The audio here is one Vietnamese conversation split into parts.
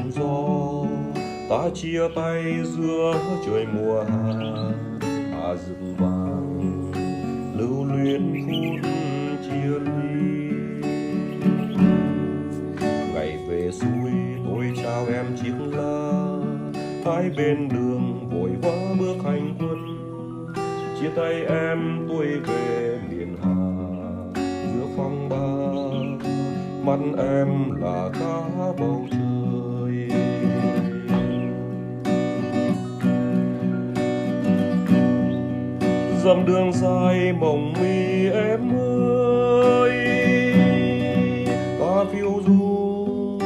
lộng gió, ta chia tay giữa trời mùa hạ rừng vàng lưu luyến phút chia ly. Ngày về xuôi tôi trao em chiếc lá, hai bên đường vội vã bước hành quân. Chia tay em tôi về miền Hà giữa phong ba, mắt em là cả bầu trời. Dặm đường dài mộng mi em ơi, ta phiêu du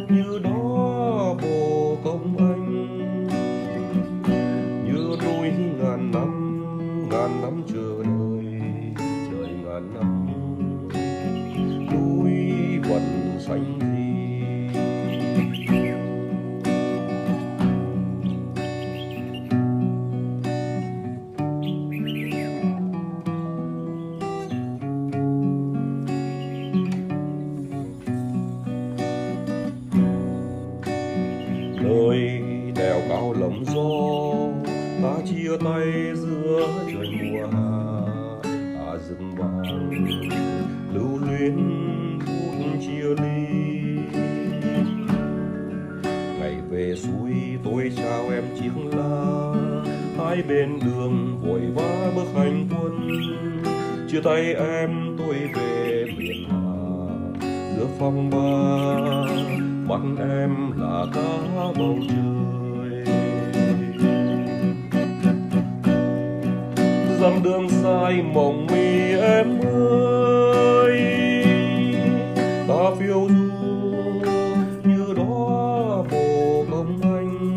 như đó bồ công anh, như núi ngàn năm chờ đợi, đời ngàn năm núi vẫn xanh gì. Nơi đèo cao lộng gió, ta chia tay giữa trời mùa hạ rừng vàng lưu luyến phút chia ly. Ngày về xuôi tôi trao em chiếc lá, hai bên đường vội vã bước hành quân. Chia tay em tôi về miền Hà giữa phong ba, mắt em là cả bầu trời. Dặm đường dài mộng mi em ơi, ta phiêu du như đó bồ công anh,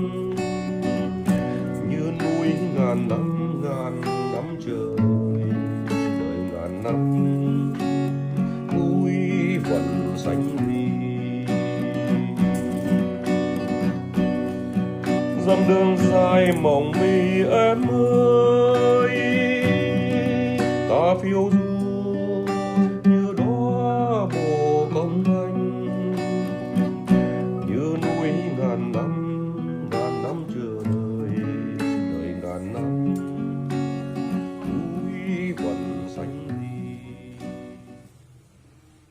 như núi ngàn năm trời, đời ngàn năm núi vẫn xanh gì. Dặm đường dài mộng mi em ơi, ta phiêu du